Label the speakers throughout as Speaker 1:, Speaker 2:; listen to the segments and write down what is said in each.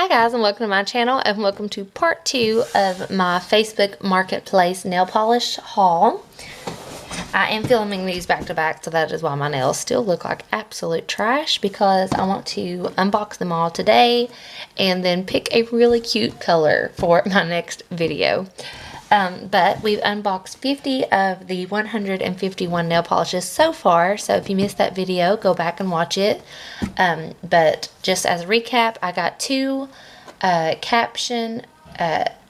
Speaker 1: Hi guys, and welcome to my channel, and welcome to part 2 of my Facebook Marketplace nail polish haul. I am filming these back to back, so that is why my nails still look like absolute trash, because I want to unbox them all today and then pick a really cute color for my next video. But we've unboxed 50 of the 151 nail polishes so far, so if you missed that video, go back and watch it. But just as a recap, I got 2 caption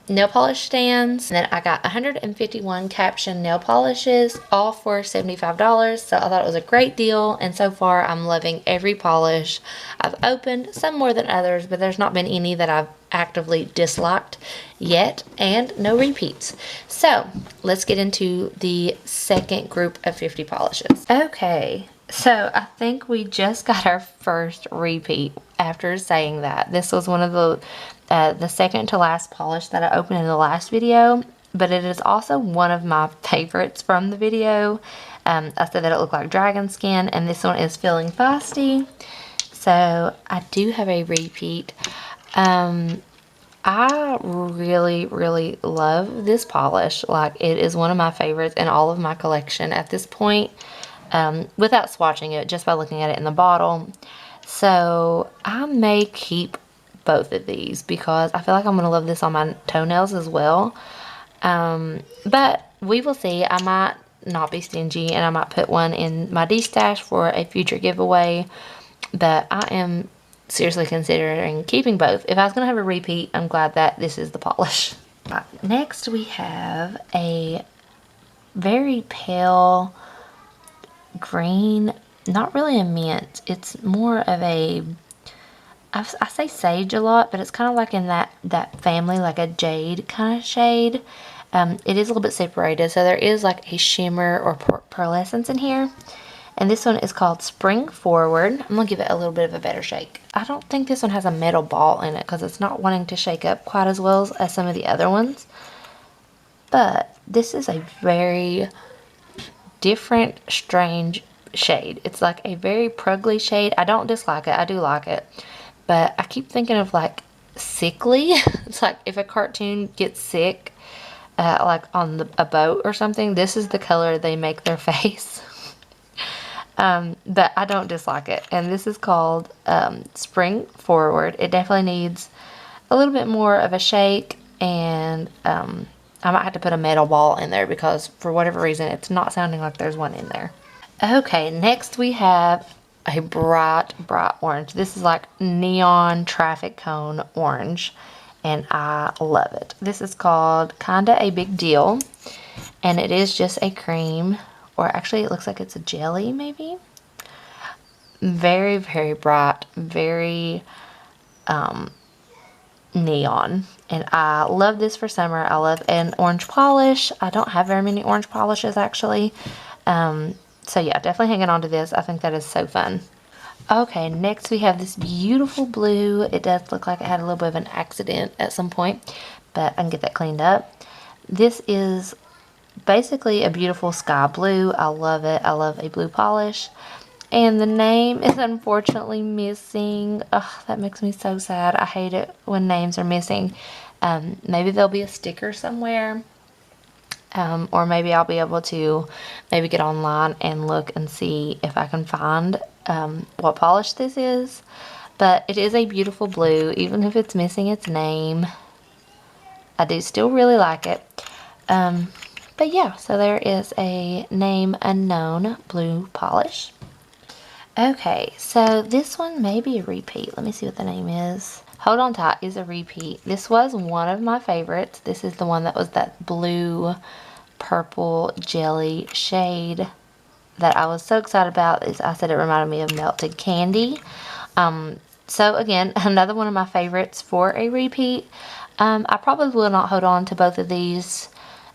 Speaker 1: nail polish stands, and then I got 151 caption nail polishes, all for $75, so I thought it was a great deal, and so far I'm loving every polish I've opened, some more than others, but there's not been any that I've actively disliked yet, and no repeats. So let's get into the second group of 50 polishes. Okay, so I think we just got our first repeat after saying that. This was one of the second to last polish that I opened in the last video, but it is also one of my favorites from the video. I said that it looked like dragon skin, and this one is Feeling Feisty. So I do have a repeat. I really love this polish. Like, it is one of my favorites in all of my collection at this point, without swatching it, just by looking at it in the bottle. So I may keep both of these because I feel like I'm going to love this on my toenails as well. But we will see. I might not be stingy, and I might put one in my D-stash for a future giveaway. But I am seriously considering keeping both. If I was going to have a repeat, I'm glad that this is the polish. Next we have a very pale green, not really a mint, it's more of a, I say sage a lot, but it's kind of like in that family, like a jade kind of shade. It is a little bit separated, so there is like a shimmer or pearlescence in here. And this one is called Spring Forward. I'm going to give it a little bit of a better shake. I don't think this one has a metal ball in it because it's not wanting to shake up quite as well as some of the other ones. But this is a very different, strange shade. It's like a very pruggly shade. I don't dislike it. I do like it. But I keep thinking of like sickly. It's like if a cartoon gets sick, like on a boat or something, this is the color they make their face. But I don't dislike it. And this is called Spring Forward. It definitely needs a little bit more of a shake, and I might have to put a metal ball in there because for whatever reason it's not sounding like there's one in there. Okay, next we have a bright orange. This is like neon traffic cone orange, and I love it. This is called Kinda a Big Deal, and it is just a cream, or actually it looks like it's a jelly maybe. Very bright, very neon, and I love this for summer. I love an orange polish. I don't have very many orange polishes actually, so yeah, definitely hanging on to this. I think that is so fun. Okay, next we have this beautiful blue. It does look like it had a little bit of an accident at some point, but I can get that cleaned up. This is basically a beautiful sky blue. I love it. I love a blue polish. And the name is unfortunately missing. Ugh, that makes me so sad. I hate it when names are missing. Maybe there'll be a sticker somewhere. Or maybe I'll be able to maybe get online and look and see if I can find what polish this is. But it is a beautiful blue, even if it's missing its name. I do still really like it. But yeah, so there is a name unknown blue polish. Okay, so this one may be a repeat. Let me see what the name is. Hold On Tight is a repeat. This was one of my favorites. This is the one that was that blue purple jelly shade that I was so excited about. I said it reminded me of melted candy. So again, another one of my favorites for a repeat. I probably will not hold on to both of these.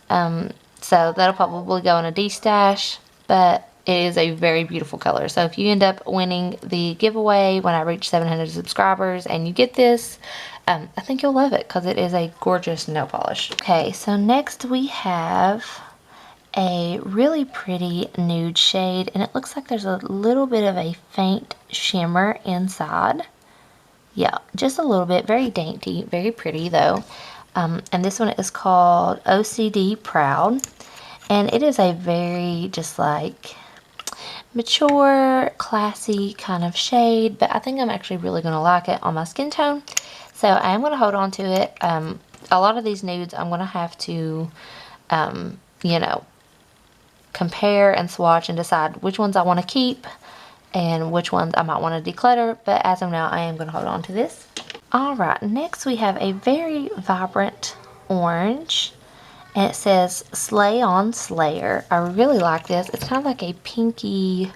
Speaker 1: So that'll probably go in a D-stash, but it is a very beautiful color. So if you end up winning the giveaway when I reach 700 subscribers and you get this, I think you'll love it because it is a gorgeous nail polish. Okay, so next we have a really pretty nude shade, and it looks like there's a little bit of a faint shimmer inside. Yeah, just a little bit. Very dainty, very pretty though. And this one is called OCD Proud. And it is a very just like mature, classy kind of shade, but I think I'm actually really going to like it on my skin tone. So I am going to hold on to it. A lot of these nudes I'm going to have to, you know, compare and swatch and decide which ones I want to keep and which ones I might want to declutter. But as of now, I am going to hold on to this. Alright, next we have a very vibrant orange. And it says Slay on Slayer. I really like this. It's kind of like a pinky,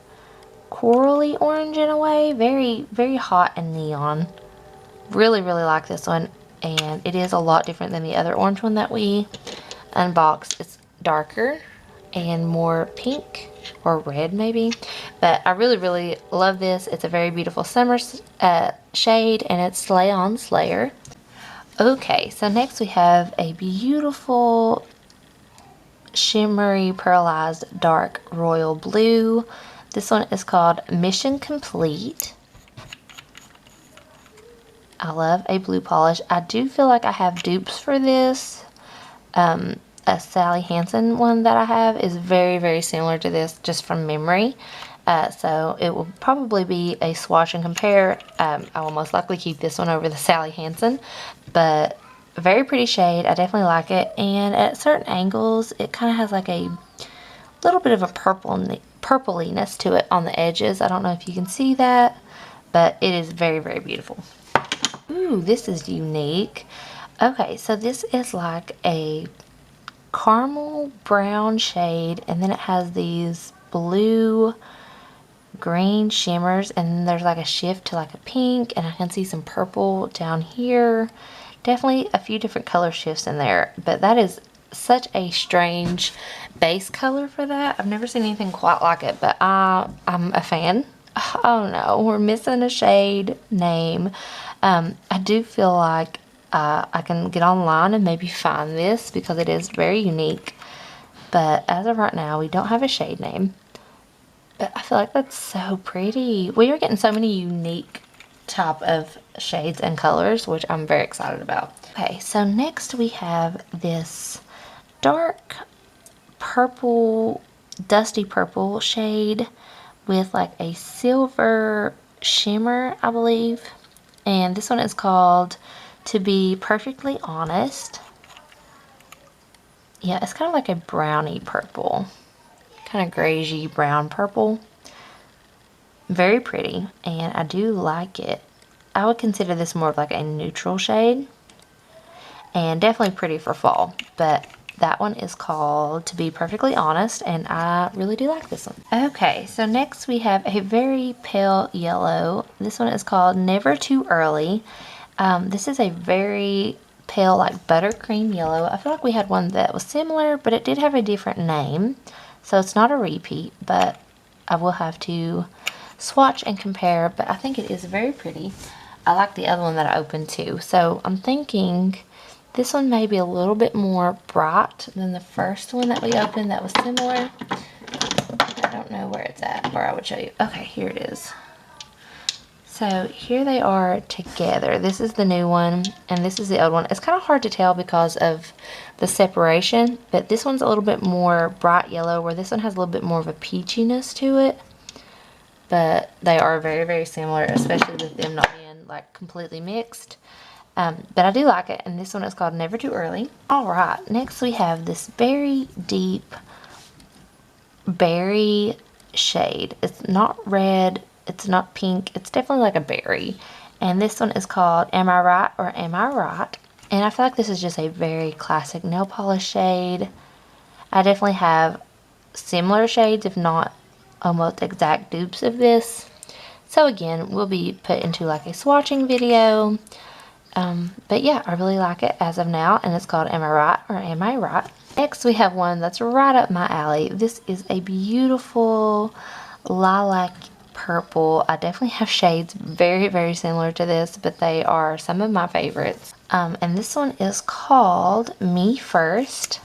Speaker 1: corally orange in a way. Very, very hot and neon. Really, really like this one. And it is a lot different than the other orange one that we unboxed. It's darker and more pink or red maybe. But I really, really love this. It's a very beautiful summer shade, and it's Slay on Slayer. Okay, so next we have a beautiful shimmery pearlized dark royal blue. This one is called Mission Complete. I love a blue polish. I do feel like I have dupes for this. A Sally Hansen one that I have is very, very similar to this just from memory. So it will probably be a swatch and compare. I will most likely keep this one over the Sally Hansen, but a very pretty shade. I definitely like it, and at certain angles it kind of has like a little bit of a purpliness to it on the edges. I don't know if you can see that, but it is very, very beautiful. Ooh, this is unique. Okay, so this is like a caramel brown shade, and then it has these blue green shimmers, and then there's like a shift to like a pink, and I can see some purple down here. Definitely a few different color shifts in there, but that is such a strange base color for that. I've never seen anything quite like it, but I'm a fan. Oh no, we're missing a shade name. I do feel like I can get online and maybe find this because it is very unique, but as of right now we don't have a shade name. But I feel like that's so pretty. We are getting so many unique type of shades and colors, which I'm very excited about. Okay, so next we have this dark purple, dusty purple shade with like a silver shimmer, I believe. And this one is called To Be Perfectly Honest. Yeah, it's kind of like a brownie purple. Kind of grayish brown purple. Very pretty, and I do like it. I would consider this more of like a neutral shade, and definitely pretty for fall, but that one is called To Be Perfectly Honest, and I really do like this one. Okay, so next we have a very pale yellow. This one is called Never Too Early. This is a very pale, like buttercream yellow. I feel like we had one that was similar, but it did have a different name. So it's not a repeat, but I will have to swatch and compare, but I think it is very pretty. I like the other one that I opened too. So I'm thinking this one may be a little bit more bright than the first one that we opened that was similar. I don't know where it's at, where I would show you. Okay, here it is. So here they are together. This is the new one, and this is the old one. It's kind of hard to tell because of the separation, but this one's a little bit more bright yellow, where this one has a little bit more of a peachiness to it. But they are very, very similar, especially with them not being like completely mixed. But I do like it, and this one is called Never Too Early. Alright, next we have this very deep berry shade. It's not red, it's not pink, it's definitely like a berry. And this one is called Am I Right or Am I Right? And I feel like this is just a very classic nail polish shade. I definitely have similar shades, if not almost exact dupes of this. So again, we'll be put into like a swatching video. But yeah, I really like it as of now, and it's called Am I Right or Am I Right? Next we have one that's right up my alley. This is a beautiful lilac purple. I definitely have shades very, very similar to this, but they are some of my favorites. And this one is called Me First.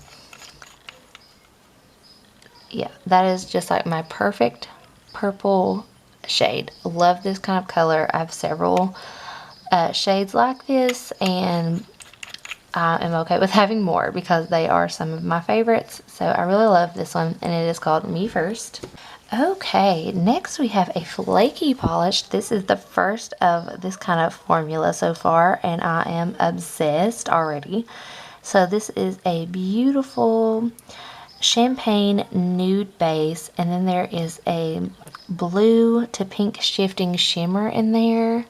Speaker 1: Yeah, that is just like my perfect purple shade. Love this kind of color. I have several shades like this, and I am okay with having more because they are some of my favorites. So I really love this one, and it is called Me First. Okay, next we have a flaky polish. This is the first of this kind of formula so far, and I am obsessed already. So this is a beautiful champagne nude base, and then there is a blue to pink shifting shimmer in there.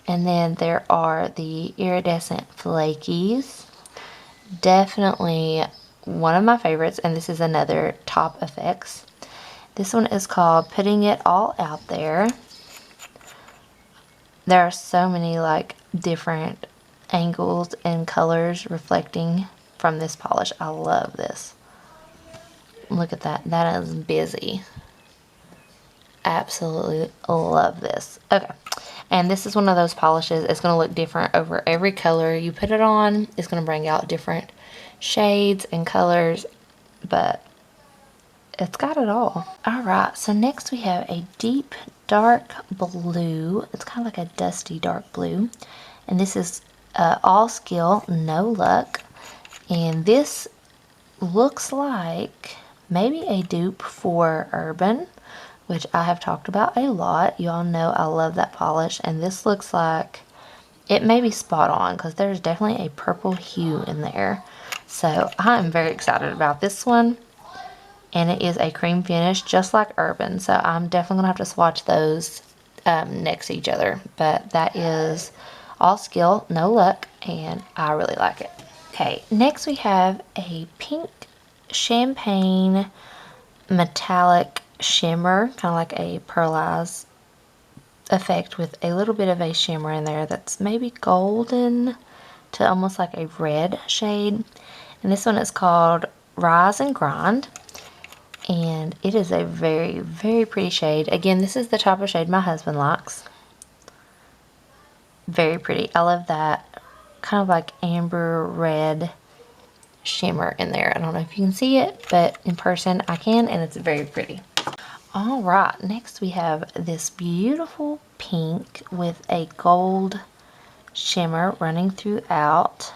Speaker 1: And then there are the iridescent flakies. Definitely one of my favorites, and this is another Top Effects. This one is called Putting It All Out There. There are so many like different angles and colors reflecting from this polish. I love this. Look at that. That is busy. Absolutely love this. Okay. And this is one of those polishes. It's going to look different over every color you put it on. It's going to bring out different shades and colors, but it's got it all. Alright, so next we have a deep dark blue. It's kind of like a dusty dark blue. And this is All Skill, No Luck. And this looks like maybe a dupe for Urban, which I have talked about a lot. You all know I love that polish. And this looks like it may be spot on because there's definitely a purple hue in there. So I'm very excited about this one. And it is a cream finish just like Urban. So I'm definitely going to have to swatch those next to each other. But that is All Skill, No Luck. And I really like it. Okay, next we have a pink champagne metallic shimmer. Kind of like a pearlized effect with a little bit of a shimmer in there that's maybe golden to almost like a red shade. And this one is called Rise and Grind. And it is a very, very pretty shade. Again, this is the type of shade my husband likes. Very pretty. I love that kind of like amber red shimmer in there. I don't know if you can see it, but in person I can, and it's very pretty. Alright, next we have this beautiful pink with a gold shimmer running throughout.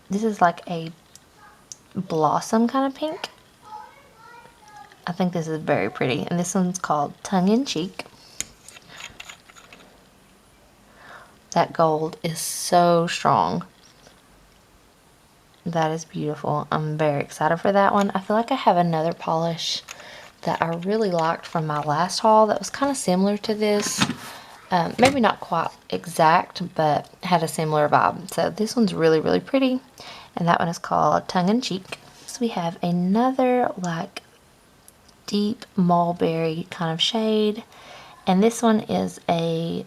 Speaker 1: This is like a blossom kind of pink. I think this is very pretty, and this one's called Tongue in Cheek. That gold is so strong. That is beautiful. I'm very excited for that one. I feel like I have another polish that I really liked from my last haul that was kind of similar to this. Maybe not quite exact, but had a similar vibe. So this one's really, really pretty, and that one is called Tongue in Cheek. So we have another like deep mulberry kind of shade, and this one is a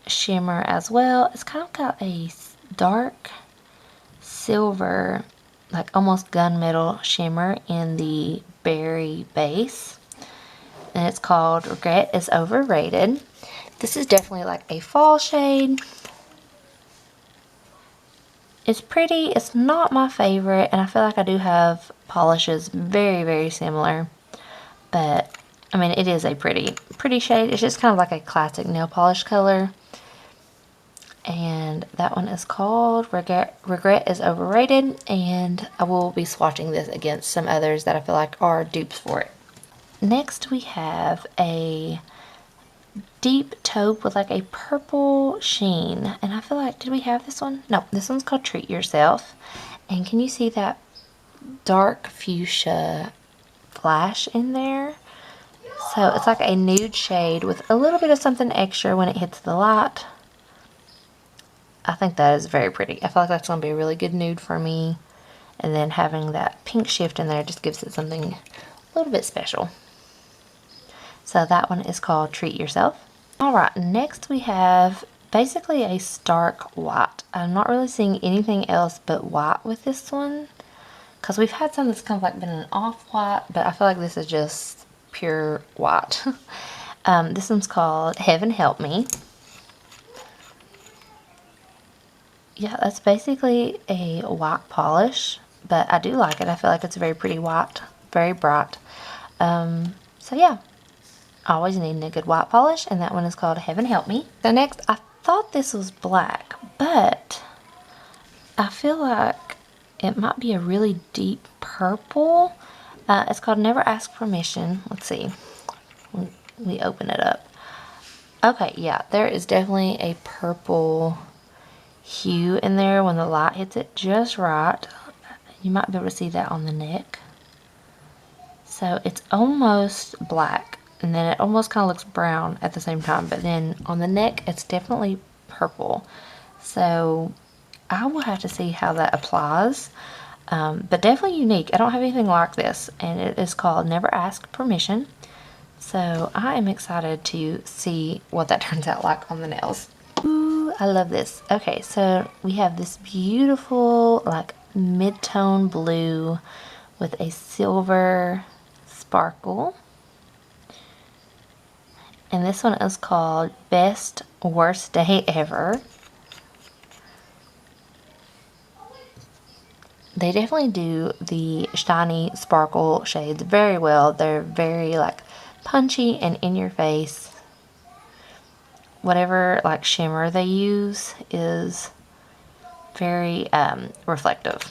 Speaker 1: shimmer as well. It's kind of got a dark silver, like almost gunmetal shimmer in the berry base, and it's called Regret is Overrated. This is definitely like a fall shade. It's pretty. It's not my favorite, and I feel like I do have polishes very, very similar. But, I mean, it is a pretty shade. It's just kind of like a classic nail polish color. And that one is called Regret is Overrated. And I will be swatching this against some others that I feel like are dupes for it. Next, we have a deep taupe with like a purple sheen. And I feel like, did we have this one? No, this one's called Treat Yourself. And can you see that dark fuchsia flash in there? So it's like a nude shade with a little bit of something extra when it hits the light. I think that is very pretty. I feel like that's going to be a really good nude for me. And then having that pink shift in there just gives it something a little bit special. So that one is called Treat Yourself. Alright, next we have basically a stark white. I'm not really seeing anything else but white with this one, because we've had some that's kind of like been an off-white, but I feel like this is just pure white. This one's called Heaven Help Me. Yeah, that's basically a white polish, but I do like it. I feel like it's very pretty white, very bright. So yeah, always needing a good white polish, and that one is called Heaven Help Me. So next, I thought this was black, but I feel like it might be a really deep purple. It's called Never Ask Permission. Let's see. We open it up. Okay, yeah, there is definitely a purple hue in there when the light hits it just right. You might be able to see that on the neck. So it's almost black, and then it almost kind of looks brown at the same time, but then on the neck it's definitely purple. So I will have to see how that applies, but definitely unique. I don't have anything like this, and it is called Never Ask Permission. So I am excited to see what that turns out like on the nails. Ooh, I love this. Okay, so we have this beautiful like mid-tone blue with a silver sparkle. And this one is called Best Worst Day Ever. They definitely do the shiny sparkle shades very well. They're very like punchy and in your face. Whatever like shimmer they use is very reflective.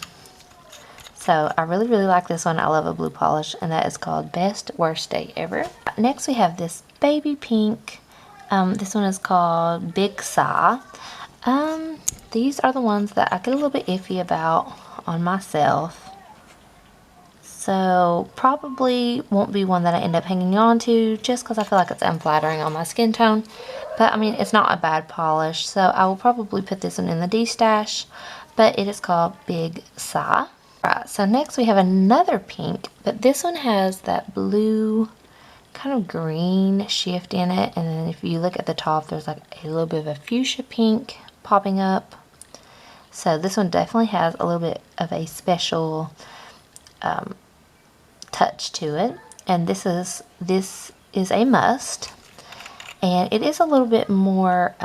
Speaker 1: So I really like this one. I love a blue polish, and that is called Best Worst Day Ever. Next we have this baby pink. This one is called Big Sigh. These are the ones that I get a little bit iffy about on myself. So probably won't be one that I end up hanging on to just because I feel like it's unflattering on my skin tone. But I mean, it's not a bad polish, so I will probably put this one in the D stash. But it is called Big Sigh. Right, so next we have another pink, but this one has that blue kind of green shift in it, and then if you look at the top there's like a little bit of a fuchsia pink popping up. So this one definitely has a little bit of a special touch to it, and this is a must, and it is a little bit more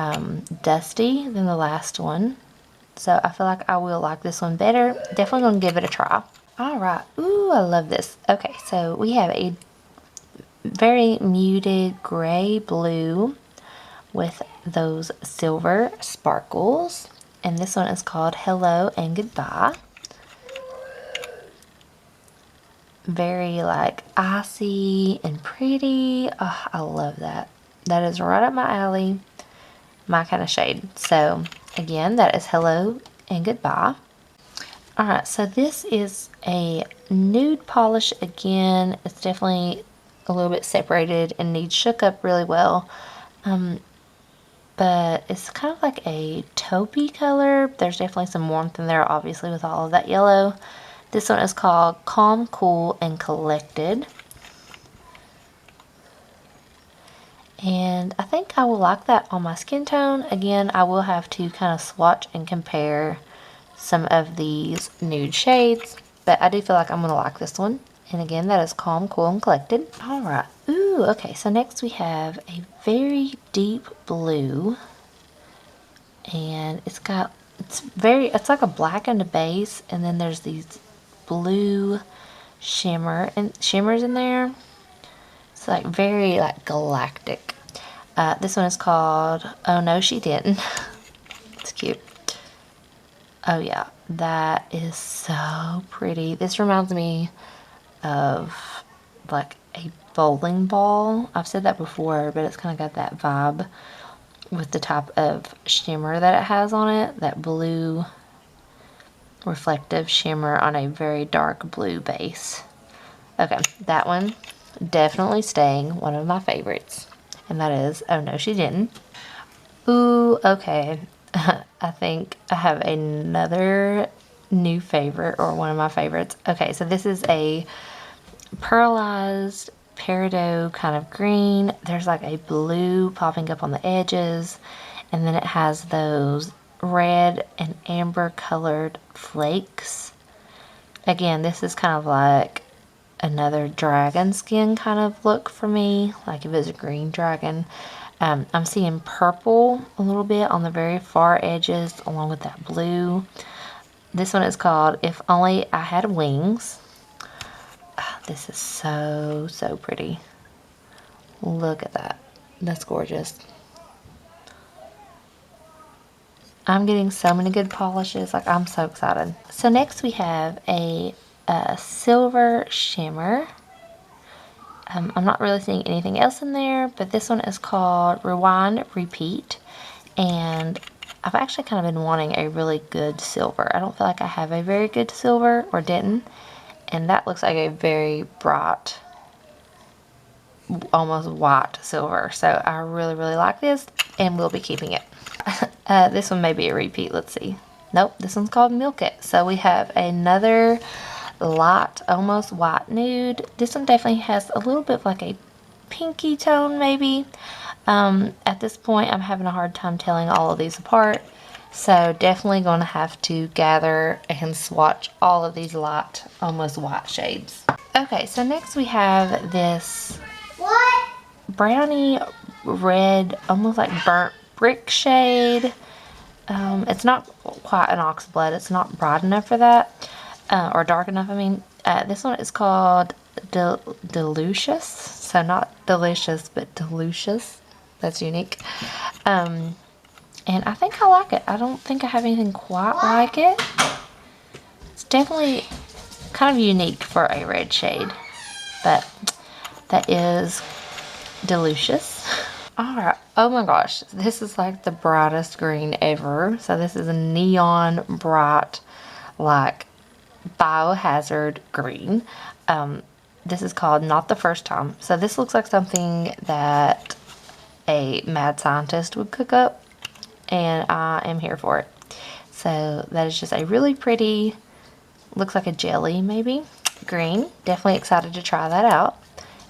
Speaker 1: dusty than the last one. So I feel like I will like this one better. Definitely gonna give it a try. Alright, ooh, I love this. Okay, so we have a very muted gray blue with those silver sparkles. And this one is called Hello and Goodbye. Very like icy and pretty. Oh, I love that. That is right up my alley. My kind of shade. So again, that is Hello and Goodbye. Alright, so this is a nude polish again. It's definitely a little bit separated and needs shook up really well. But it's kind of like a taupey color. There's definitely some warmth in there, obviously, with all of that yellow. This one is called Calm, Cool, and Collected. And I think I will like that on my skin tone. Again, I will have to kind of swatch and compare some of these nude shades, but I do feel like I'm going to like this one. And again, that is Calm, Cool, and Collected. Alright, ooh, okay, so next we have a very deep blue. And it's like a black and a base, and then there's these blue shimmers in there. It's like very like galactic. This one is called Oh No She Didn't. It's cute. Oh yeah, that is so pretty. This reminds me of like a bowling ball. I've said that before, but it's kind of got that vibe with the type of shimmer that it has on it. That blue reflective shimmer on a very dark blue base. Okay, that one definitely staying one of my favorites, and that is Oh No She Didn't. Ooh, okay. I think I have another new favorite, or one of my favorites. Okay, so this is a pearlized peridot kind of green. There's like a blue popping up on the edges, and then it has those red and amber colored flakes. Again, this is kind of like another dragon skin kind of look for me, like if it was a green dragon. I'm seeing purple a little bit on the very far edges along with that blue. This one is called If Only I Had Wings. This is so pretty. Look at that. That's gorgeous. I'm getting so many good polishes. Like, I'm so excited. So next we have a silver shimmer. I'm not really seeing anything else in there, but this one is called Rewind Repeat. And I've actually kind of been wanting a really good silver. I don't feel like I have a very good silver, or didn't. And that looks like a very bright, almost white silver. So I really, really like this, and we'll be keeping it. This one may be a repeat. Let's see. Nope, this one's called Milk It. So we have another light, almost white nude. This one definitely has a little bit of like a pinky tone, maybe. At this point, I'm having a hard time telling all of these apart. So definitely going to have to gather and swatch all of these light, almost white shades. Okay, so next we have this brownie red, almost like burnt brick shade. It's not quite an oxblood. It's not bright enough for that, or dark enough, I mean. This one is called Delicious. So not delicious, but delicious. That's unique. And I think I like it. I don't think I have anything quite like it. It's definitely kind of unique for a red shade, but that is delicious. Alright, oh my gosh, this is like the brightest green ever. So this is a neon bright, like biohazard green. This is called Not the First Time. So this looks like something that a mad scientist would cook up, and I am here for it. So that is just a really pretty, looks like a jelly maybe, green. Definitely excited to try that out.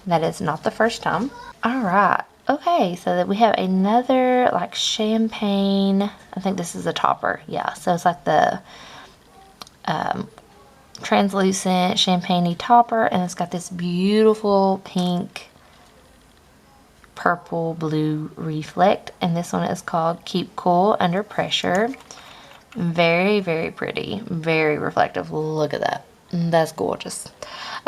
Speaker 1: That is Not the First Time. Alright, okay, so that we have another like champagne, I think this is a topper, yeah. So it's like the translucent champagne-y topper, and it's got this beautiful pink, purple, blue reflect, and this one is called Keep Cool Under Pressure. Very, very pretty, very reflective. Look at that. That's gorgeous.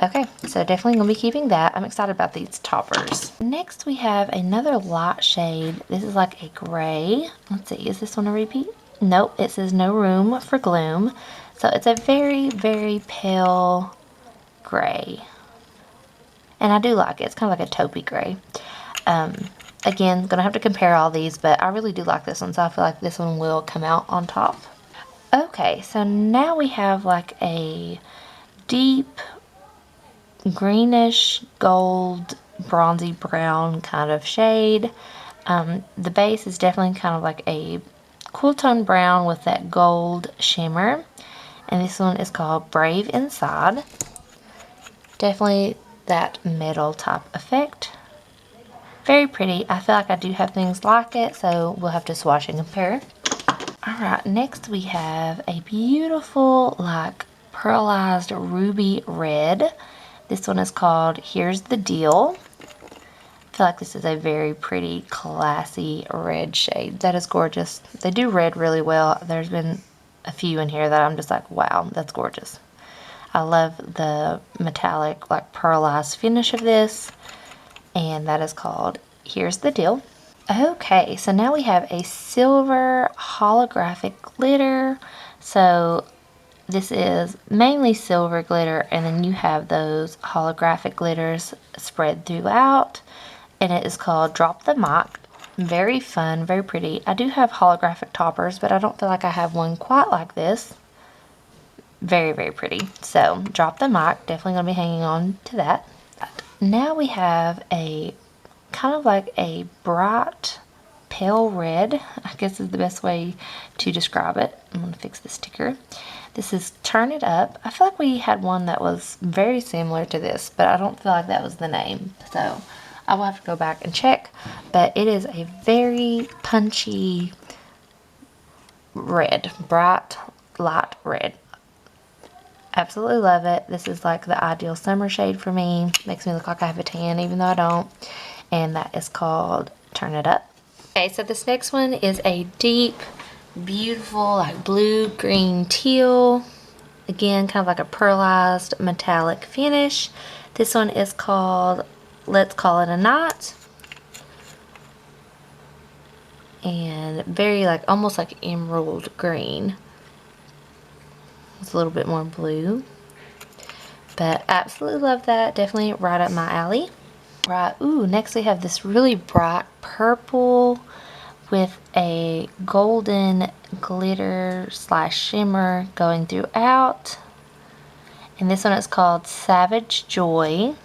Speaker 1: Okay, so definitely gonna be keeping that. I'm excited about these toppers. Next we have another light shade. This is like a gray. Let's see, is this one a repeat? Nope, it says No Room for Gloom. So it's a very, very pale gray. And I do like it. It's kind of like a taupey gray. Again, gonna have to compare all these, but I really do like this one, so I feel like this one will come out on top. Okay, so now we have like a deep greenish gold bronzy brown kind of shade. The base is definitely kind of like a cool tone brown with that gold shimmer, and this one is called Brave Inside. Definitely that metal type effect. Very pretty. I feel like I do have things like it, so we'll have to swatch and compare. Alright, next we have a beautiful like pearlized ruby red. This one is called Here's the Deal. I feel like this is a very pretty, classy red shade. That is gorgeous. They do red really well. There's been a few in here that I'm just like, wow, that's gorgeous. I love the metallic, like pearlized finish of this. And that is called Here's the Deal. Okay, so now we have a silver holographic glitter. So this is mainly silver glitter, and then you have those holographic glitters spread throughout, and it is called Drop the Mic. Very fun, very pretty. I do have holographic toppers, but I don't feel like I have one quite like this. Very, very pretty. So Drop the Mic, definitely going to be hanging on to that. Now we have a kind of like a bright pale red, I guess is the best way to describe it. I'm going to fix the sticker. This is Turn It Up. I feel like we had one that was very similar to this, but I don't feel like that was the name. So I will have to go back and check. But it is a very punchy red, bright, light red. Absolutely love it. This is like the ideal summer shade for me. Makes me look like I have a tan even though I don't. And that is called Turn It Up. Okay, so this next one is a deep, beautiful, like blue, green, teal. Again, kind of like a pearlized metallic finish. This one is called Let's Call It a Night. and very like almost like emerald green. It's a little bit more blue, but absolutely love that. Definitely right up my alley. Right, ooh, next we have this really bright purple with a golden glitter slash shimmer going throughout. And this one is called Savage Joy.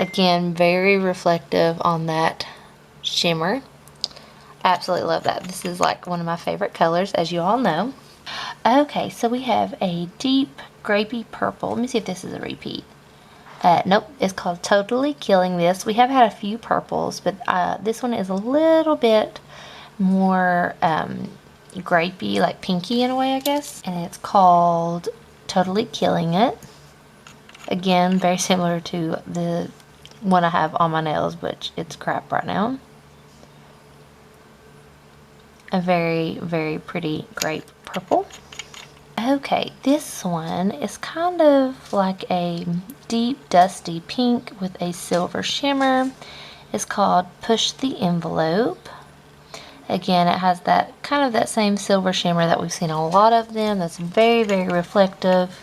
Speaker 1: Again, very reflective on that shimmer. Absolutely love that. This is like one of my favorite colors, as you all know. Okay, so we have a deep grapey purple. Let me see if this is a repeat. Nope, it's called Totally Killing This. We have had a few purples, but this one is a little bit more grapey, like pinky in a way, I guess. And it's called Totally Killing It. Again, very similar to the one I have on my nails, but it's crap right now. A very, very pretty grape purple. Okay, this one is kind of like a deep dusty pink with a silver shimmer. It's called Push the Envelope. Again, it has that kind of that same silver shimmer that we've seen a lot of them. That's very, very reflective.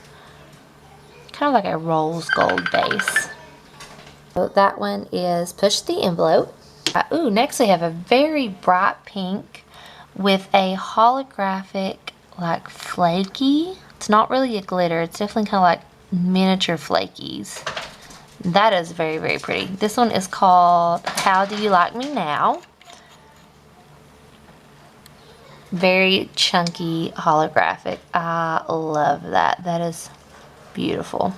Speaker 1: Kind of like a rose gold base. So that one is Push the Envelope. Ooh, next we have a very bright pink with a holographic like flaky. It's not really a glitter. It's definitely kind of like miniature flakies. That is very, very pretty. This one is called How Do You Like Me Now? Very chunky holographic. I love that. That is beautiful.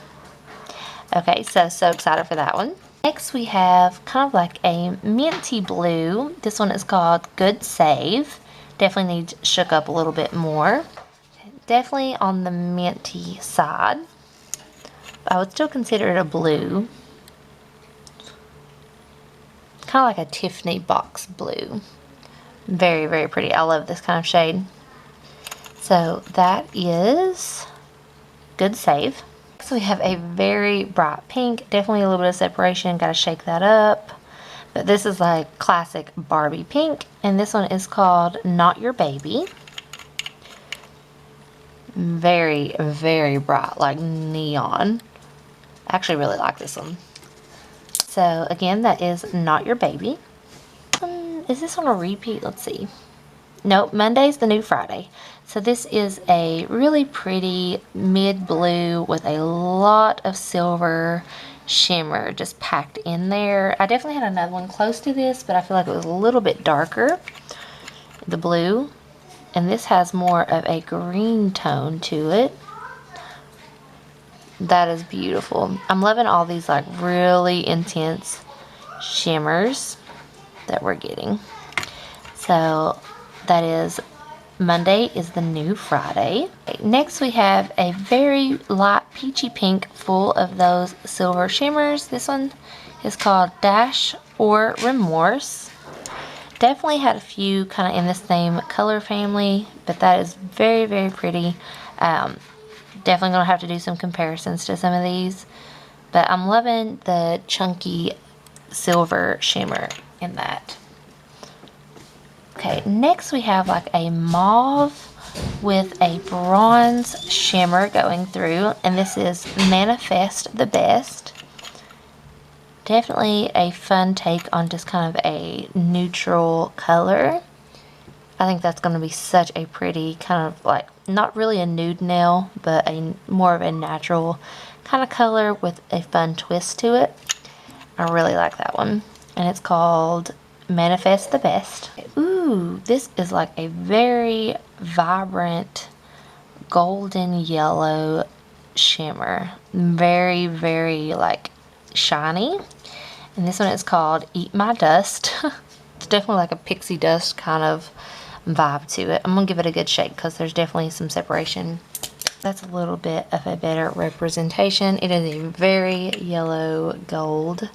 Speaker 1: Okay, so excited for that one. Next we have kind of like a minty blue. This one is called Good Save. Definitely needs shook up a little bit more. Definitely on the minty side. I would still consider it a blue. Kind of like a Tiffany box blue. Very, very pretty. I love this kind of shade. So that is Good Save. So we have a very bright pink. Definitely a little bit of separation. Got to shake that up. But this is like classic Barbie pink. And this one is called Not Your Baby. Very, very bright, like neon. I actually really like this one. So again, that is Not Your Baby. Is this on a repeat? Let's see. Nope, Monday's the new Friday. So this is a really pretty mid blue with a lot of silver shimmer just packed in there. I definitely had another one close to this, but I feel like it was a little bit darker, the blue. And this has more of a green tone to it. That is beautiful. I'm loving all these like really intense shimmers that we're getting. So that is Monday is the new Friday. Next we have a very light peachy pink full of those silver shimmers. This one is called Dash or Remorse. Definitely had a few kind of in the same color family, but that is very, very pretty. Definitely gonna have to do some comparisons to some of these, but I'm loving the chunky silver shimmer in that. Okay, next we have like a mauve with a bronze shimmer going through, and this is Manifest the Best. Definitely a fun take on just kind of a neutral color. I think that's going to be such a pretty kind of like, not really a nude nail, but a more of a natural kind of color with a fun twist to it. I really like that one. And it's called Manifest the Best. Ooh, this is like a very vibrant golden yellow shimmer. Very, very like shiny. And this one is called Eat My Dust. It's definitely like a pixie dust kind of vibe to it. I'm gonna give it a good shake because there's definitely some separation. That's a little bit of a better representation. It is a very yellow gold.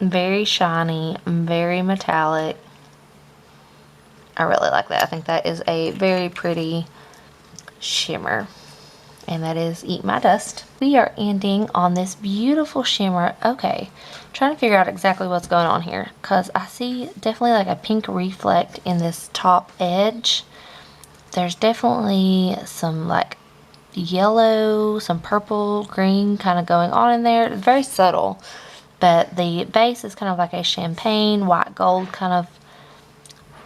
Speaker 1: Very shiny, very metallic. I really like that. I think that is a very pretty shimmer. and that is Eat My Dust. We are ending on this beautiful shimmer. Okay, trying to figure out exactly what's going on here, because I see definitely like a pink reflect in this top edge. There's definitely some like yellow, some purple, green kind of going on in there. It's very subtle, but the base is kind of like a champagne, white gold kind of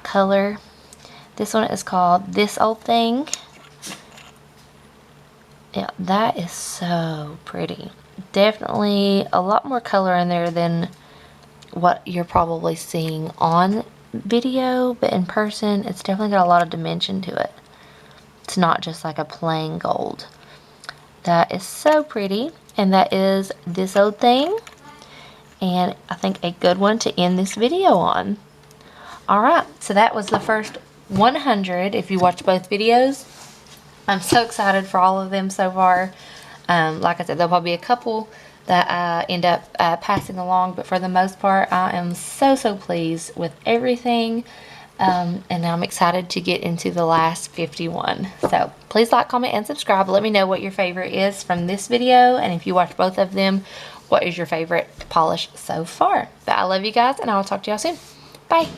Speaker 1: color. This one is called This Old Thing. Yeah, that is so pretty. Definitely a lot more color in there than what you're probably seeing on video, but in person it's definitely got a lot of dimension to it. It's not just like a plain gold. That is so pretty, and that is This Old Thing, and I think a good one to end this video on. Alright, so that was the first 100 if you watched both videos. I'm so excited for all of them so far. Like I said, there'll probably be a couple that I end up passing along, but for the most part, I am so pleased with everything. And I'm excited to get into the last 51. So please like, comment, and subscribe. Let me know what your favorite is from this video, and if you watch both of them, what is your favorite polish so far. But I love you guys, and I will talk to y'all soon. Bye.